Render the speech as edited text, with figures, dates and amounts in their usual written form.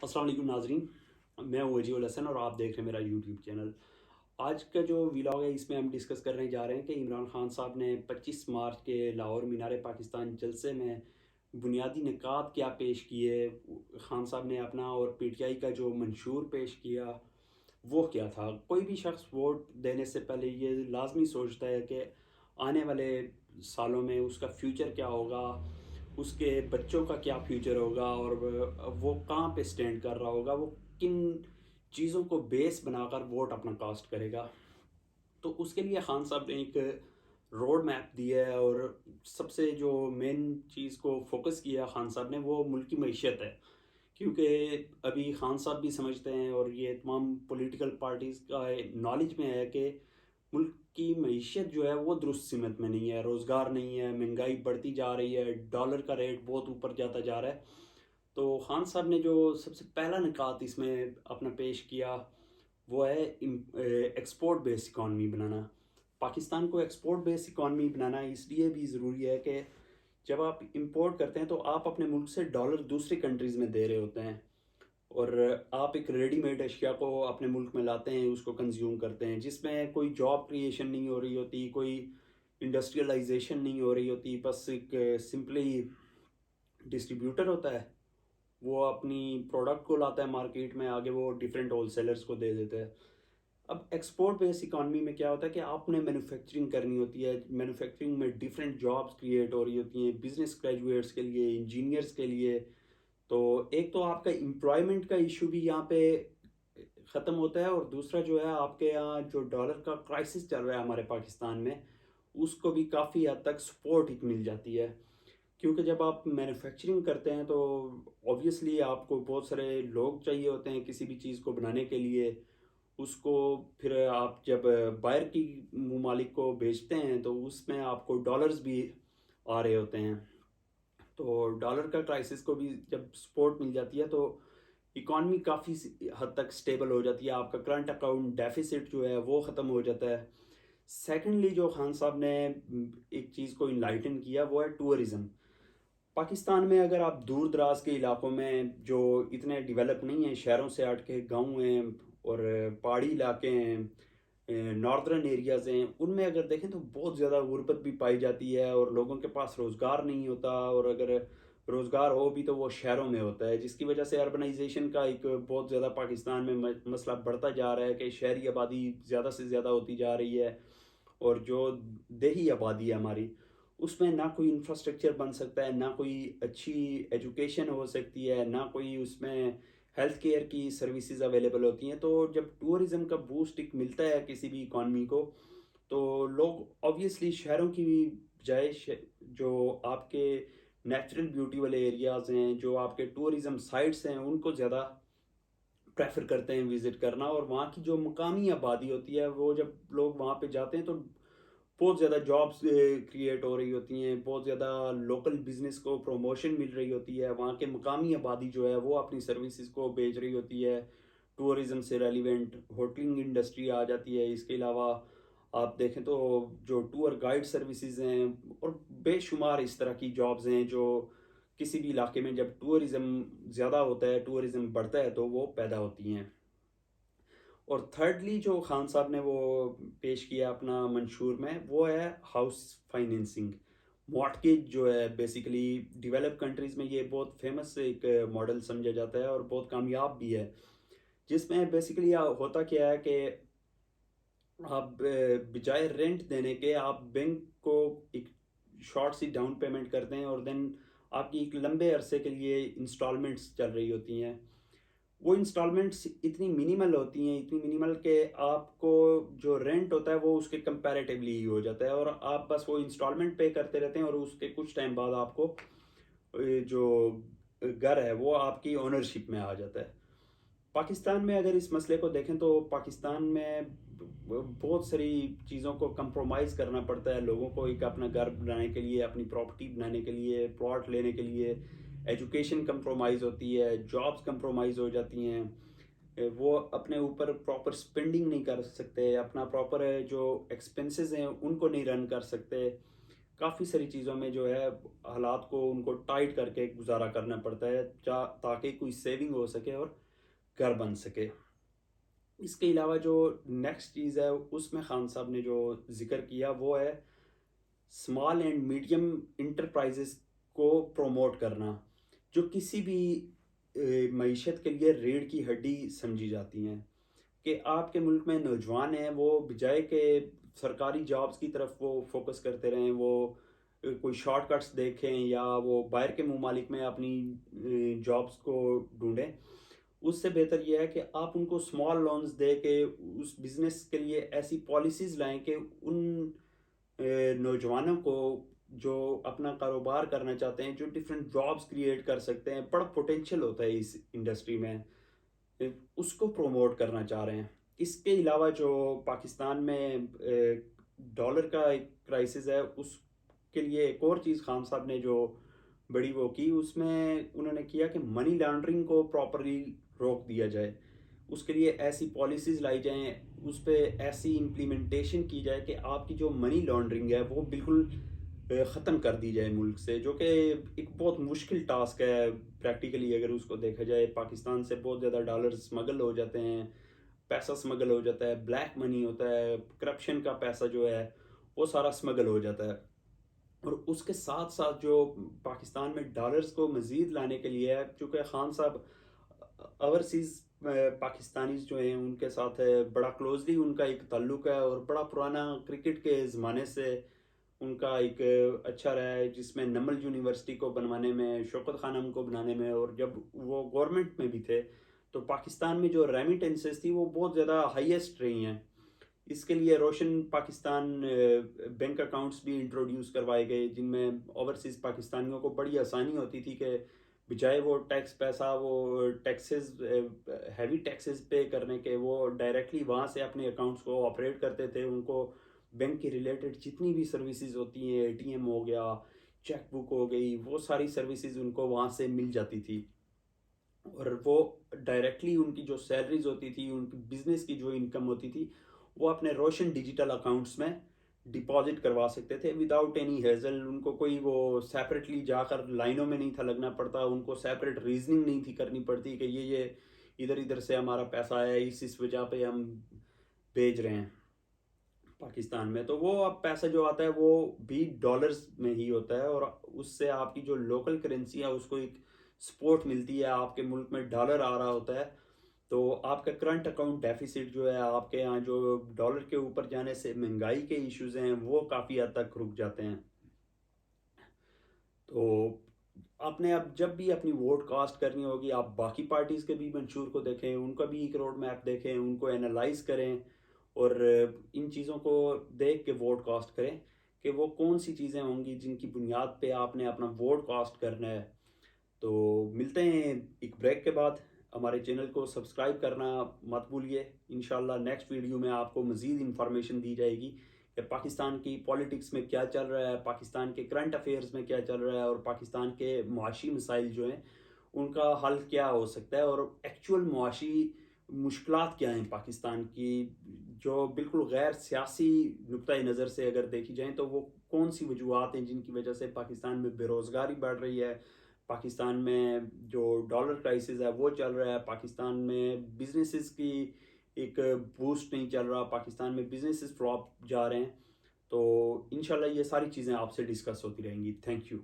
السلام علیکم ناظرین، میں ہوں وجیہ الحسن اور آپ دیکھ رہے ہیں میرا یوٹیوب چینل۔ آج کا جو ولاگ ہے اس میں ہم ڈسکس کرنے جا رہے ہیں کہ عمران خان صاحب نے 25 مارچ کے لاہور مینار پاکستان جلسے میں بنیادی نکات کیا پیش کیے، خان صاحب نے اپنا اور پی ٹی آئی کا جو منشور پیش کیا وہ کیا تھا۔ کوئی بھی شخص ووٹ دینے سے پہلے یہ لازمی سوچتا ہے کہ آنے والے سالوں میں اس کا فیوچر کیا ہوگا، اس کے بچوں کا کیا فیوچر ہوگا، اور وہ کہاں پہ سٹینڈ کر رہا ہوگا، وہ کن چیزوں کو بیس بنا کر ووٹ اپنا کاسٹ کرے گا۔ تو اس کے لیے خان صاحب نے ایک روڈ میپ دیا ہے، اور سب سے جو مین چیز کو فوکس کیا خان صاحب نے وہ ملک کی معیشت ہے، کیونکہ ابھی خان صاحب بھی سمجھتے ہیں اور یہ تمام پولیٹیکل پارٹیز کا نالج میں ہے کہ ملک کی معیشت جو ہے وہ درست سمت میں نہیں ہے، روزگار نہیں ہے، مہنگائی بڑھتی جا رہی ہے، ڈالر کا ریٹ بہت اوپر جاتا جا رہا ہے۔ تو خان صاحب نے جو سب سے پہلا نکات اس میں اپنا پیش کیا وہ ہے ایکسپورٹ بیس اکانومی بنانا۔ پاکستان کو ایکسپورٹ بیس اکانومی بنانا اس لیے بھی ضروری ہے کہ جب آپ امپورٹ کرتے ہیں تو آپ اپنے ملک سے ڈالر دوسری کنٹریز میں دے رہے ہوتے ہیں، اور آپ ایک ریڈی میڈ اشیاء کو اپنے ملک میں لاتے ہیں، اس کو کنزیوم کرتے ہیں، جس میں کوئی جاب کریشن نہیں ہو رہی ہوتی، کوئی انڈسٹریلائزیشن نہیں ہو رہی ہوتی، بس ایک سمپلی ڈسٹریبیوٹر ہوتا ہے، وہ اپنی پروڈکٹ کو لاتا ہے مارکیٹ میں، آگے وہ ڈیفرنٹ ہول سیلرز کو دے دیتا ہے۔ اب ایکسپورٹ بیس اکانومی میں کیا ہوتا ہے کہ آپ نے مینوفیکچرنگ کرنی ہوتی ہے، مینوفیکچرنگ میں ڈیفرنٹ جابس کریٹ ہو رہی ہوتی ہیں بزنس گریجویٹس کے لیے، انجینئرس کے لیے۔ تو ایک تو آپ کا امپلائمنٹ کا ایشو بھی یہاں پہ ختم ہوتا ہے، اور دوسرا جو ہے آپ کے یہاں جو ڈالر کا کرائسس چل رہا ہے ہمارے پاکستان میں، اس کو بھی کافی حد تک سپورٹ مل جاتی ہے، کیونکہ جب آپ مینوفیکچرنگ کرتے ہیں تو اوبویسلی آپ کو بہت سارے لوگ چاہیے ہوتے ہیں کسی بھی چیز کو بنانے کے لیے، اس کو پھر آپ جب باہر کی ممالک کو بیچتے ہیں تو اس میں آپ کو ڈالرز بھی آ رہے ہوتے ہیں۔ تو ڈالر کا کرائسس کو بھی جب سپورٹ مل جاتی ہے تو اکانومی کافی حد تک سٹیبل ہو جاتی ہے، آپ کا کرنٹ اکاؤنٹ ڈیفیسٹ جو ہے وہ ختم ہو جاتا ہے۔ سیکنڈلی جو خان صاحب نے ایک چیز کو انلائٹن کیا وہ ہے ٹورزم۔ پاکستان میں اگر آپ دور دراز کے علاقوں میں جو اتنے ڈیولپ نہیں ہیں، شہروں سے ہٹ کے گاؤں ہیں اور پہاڑی علاقے ہیں، ناردرن ایریاز ہیں، ان میں اگر دیکھیں تو بہت زیادہ غربت بھی پائی جاتی ہے، اور لوگوں کے پاس روزگار نہیں ہوتا، اور اگر روزگار ہو بھی تو وہ شہروں میں ہوتا ہے، جس کی وجہ سے اربنائزیشن کا ایک بہت زیادہ پاکستان میں مسئلہ بڑھتا جا رہا ہے کہ شہری آبادی زیادہ سے زیادہ ہوتی جا رہی ہے، اور جو دیہی آبادی ہے ہماری، اس میں نہ کوئی انفراسٹرکچر بن سکتا ہے، نہ کوئی اچھی ایجوکیشن ہو سکتی ہے، نہ کوئی اس میں ہیلتھ کیئر کی سروسز اویلیبل ہوتی ہیں۔ تو جب ٹورزم کا بوسٹ ایک ملتا ہے کسی بھی اکانومی کو، تو لوگ آبویسلی شہروں کی بجائے جو آپ کے نیچرل بیوٹی والے ایریاز ہیں، جو آپ کے ٹورزم سائٹس ہیں، ان کو زیادہ پریفر کرتے ہیں وزٹ کرنا، اور وہاں کی جو مقامی آبادی ہوتی ہے وہ جب لوگ وہاں پہ جاتے ہیں تو بہت زیادہ جابس کریٹ ہو رہی ہوتی ہیں، بہت زیادہ لوکل بزنس کو پروموشن مل رہی ہوتی ہے، وہاں کے مقامی آبادی جو ہے وہ اپنی سروسز کو بیچ رہی ہوتی ہے، ٹورزم سے ریلیونٹ ہوٹلنگ انڈسٹری آ جاتی ہے۔ اس کے علاوہ آپ دیکھیں تو جو ٹور گائیڈ سروسز ہیں اور بے شمار اس طرح کی جابز ہیں جو کسی بھی علاقے میں جب ٹورزم زیادہ ہوتا ہے، ٹورزم بڑھتا ہے تو وہ پیدا ہوتی ہیں۔ اور تھرڈلی جو خان صاحب نے وہ پیش کیا اپنا منشور میں وہ ہے ہاؤس فائنینسنگ، مارٹگیج جو ہے بیسیکلی ڈیولپ کنٹریز میں یہ بہت فیمس ایک ماڈل سمجھا جاتا ہے اور بہت کامیاب بھی ہے، جس میں بیسیکلی ہوتا کیا ہے کہ آپ بجائے رینٹ دینے کے آپ بینک کو ایک شارٹ سی ڈاؤن پیمنٹ کرتے ہیں، اور دین آپ کی ایک لمبے عرصے کے لیے انسٹالمنٹس چل رہی ہوتی ہیں۔ وہ انسٹالمنٹس اتنی منیمل ہوتی ہیں، اتنی منیمل کہ آپ کو جو رینٹ ہوتا ہے وہ اس کے کمپیریٹیولی ہی ہو جاتا ہے، اور آپ بس وہ انسٹالمنٹ پے کرتے رہتے ہیں، اور اس کے کچھ ٹائم بعد آپ کو جو گھر ہے وہ آپ کی اونرشپ میں آ جاتا ہے۔ پاکستان میں اگر اس مسئلے کو دیکھیں تو پاکستان میں بہت ساری چیزوں کو کمپرومائز کرنا پڑتا ہے لوگوں کو، ایک اپنا گھر بنانے کے لیے، اپنی پراپرٹی بنانے کے لیے، پلاٹ لینے کے لیے، ایجوکیشن کمپرومائز ہوتی ہے، جابس کمپرومائز ہو جاتی ہیں، وہ اپنے اوپر پراپر سپینڈنگ نہیں کر سکتے، اپنا پراپر جو ایکسپنسز ہیں ان کو نہیں رن کر سکتے، کافی ساری چیزوں میں جو ہے حالات کو ان کو ٹائٹ کر کے گزارا کرنا پڑتا ہے تاکہ کوئی سیونگ ہو سکے اور گھر بن سکے. اس کے علاوہ جو نیکسٹ چیز ہے اس میں خان صاحب نے جو ذکر کیا وہ ہے اسمال اینڈ میڈیم انٹرپرائزز کو پروموٹ کرنا، جو کسی بھی معیشت کے لیے ریڑھ کی ہڈی سمجھی جاتی ہیں. کہ آپ کے ملک میں نوجوان ہیں وہ بجائے کہ سرکاری جابز کی طرف وہ فوکس کرتے رہیں، وہ کوئی شارٹ کٹس دیکھیں یا وہ باہر کے ممالک میں اپنی جابز کو ڈھونڈیں، اس سے بہتر یہ ہے کہ آپ ان کو اسمال لونز دے کے اس بزنس کے لیے ایسی پالیسیز لائیں کہ ان نوجوانوں کو جو اپنا کاروبار کرنا چاہتے ہیں، جو ڈفرینٹ جابز کریٹ کر سکتے ہیں، بڑا پوٹینشیل ہوتا ہے اس انڈسٹری میں، اس کو پروموٹ کرنا چاہ رہے ہیں. اس کے علاوہ جو پاکستان میں ڈالر کا ایک کرائسس ہے، اس کے لیے ایک اور چیز خان صاحب نے جو بڑی وہ کی، اس میں انہوں نے کیا کہ منی لانڈرنگ کو پراپرلی روک دیا جائے. اس کے لیے ایسی پالیسیز لائی جائیں، اس پہ ایسی امپلیمنٹیشن کی جائے کہ آپ کی جو منی لانڈرنگ ہے وہ بالکل ختم کر دی جائے ملک سے، جو کہ ایک بہت مشکل ٹاسک ہے پریکٹیکلی اگر اس کو دیکھا جائے. پاکستان سے بہت زیادہ ڈالر سمگل ہو جاتے ہیں، پیسہ سمگل ہو جاتا ہے، بلیک منی ہوتا ہے، کرپشن کا پیسہ جو ہے وہ سارا سمگل ہو جاتا ہے. اور اس کے ساتھ ساتھ جو پاکستان میں ڈالرز کو مزید لانے کے لیے ہے، چونکہ خان صاحب اوورسیز پاکستانیز جو ہیں ان کے ساتھ بڑا کلوزلی ان کا ایک تعلق ہے، اور بڑا پرانا کرکٹ کے زمانے سے ان کا ایک اچھا رہا ہے، جس میں نمل یونیورسٹی کو بنوانے میں، شوکت خانم کو بنانے میں، اور جب وہ گورنمنٹ میں بھی تھے تو پاکستان میں جو ریمیٹنسز تھی وہ بہت زیادہ ہائیسٹ رہی ہیں. اس کے لیے روشن پاکستان بینک اکاؤنٹس بھی انٹروڈیوس کروائے گئے، جن میں اوورسیز پاکستانیوں کو بڑی آسانی ہوتی تھی کہ بجائے وہ ٹیکس پیسہ وہ ٹیکسز ہیوی ٹیکسز پے کرنے کے، وہ ڈائریکٹلی وہاں سے اپنے اکاؤنٹس کو آپریٹ کرتے تھے. ان کو بینک کی ریلیٹڈ جتنی بھی سروسز ہوتی ہیں، اے ٹی ایم ہو گیا، چیک بک ہو گئی، وہ ساری سروسز ان کو وہاں سے مل جاتی تھی. اور وہ ڈائریکٹلی ان کی جو سیلریز ہوتی تھی، ان کی بزنس کی جو انکم ہوتی تھی، وہ اپنے روشن ڈیجیٹل اکاؤنٹس میں ڈپازٹ کروا سکتے تھے وداؤٹ اینی ہیزل. ان کو کوئی وہ سیپریٹلی جا کر لائنوں میں نہیں تھا لگنا پڑتا، ان کو سیپریٹ ریزننگ نہیں تھی کرنی پڑتی کہ یہ ادھر ادھر سے ہمارا پیسہ آیا ہے، اس وجہ پہ ہم بھیج رہے ہیں پاکستان میں. تو وہ اب پیسہ جو آتا ہے وہ بھی ڈالرز میں ہی ہوتا ہے، اور اس سے آپ کی جو لوکل کرنسی ہے اس کو ایک سپورٹ ملتی ہے. آپ کے ملک میں ڈالر آ رہا ہوتا ہے تو آپ کا کرنٹ اکاؤنٹ ڈیفیسٹ جو ہے، آپ کے ہاں جو ڈالر کے اوپر جانے سے مہنگائی کے ایشوز ہیں وہ کافی حد تک رک جاتے ہیں. تو آپ نے اب جب بھی اپنی ووٹ کاسٹ کرنی ہوگی، آپ باقی پارٹیز کے بھی منشور کو دیکھیں، ان کا بھی ایک روڈ میپ دیکھیں، ان کو اینالائز کریں، اور ان چیزوں کو دیکھ کے ووٹ کاسٹ کریں کہ وہ کون سی چیزیں ہوں گی جن کی بنیاد پہ آپ نے اپنا ووٹ کاسٹ کرنا ہے. تو ملتے ہیں ایک بریک کے بعد. ہمارے چینل کو سبسکرائب کرنا مت بھولیے. انشاءاللہ نیکسٹ ویڈیو میں آپ کو مزید انفارمیشن دی جائے گی کہ پاکستان کی پالیٹکس میں کیا چل رہا ہے، پاکستان کے کرنٹ افیئرز میں کیا چل رہا ہے، اور پاکستان کے معاشی مسائل جو ہیں ان کا حل کیا ہو سکتا ہے، اور ایکچول معاشی مشکلات کیا ہیں پاکستان کی، جو بالکل غیر سیاسی نقطۂ نظر سے اگر دیکھی جائیں تو وہ کون سی وجوہات ہیں جن کی وجہ سے پاکستان میں بے روزگاری بڑھ رہی ہے، پاکستان میں جو ڈالر کرائسس ہے وہ چل رہا ہے، پاکستان میں بزنسز کی ایک بوسٹ نہیں چل رہا، پاکستان میں بزنسز فلاپ جا رہے ہیں. تو انشاءاللہ یہ ساری چیزیں آپ سے ڈسکس ہوتی رہیں گی. Thank you.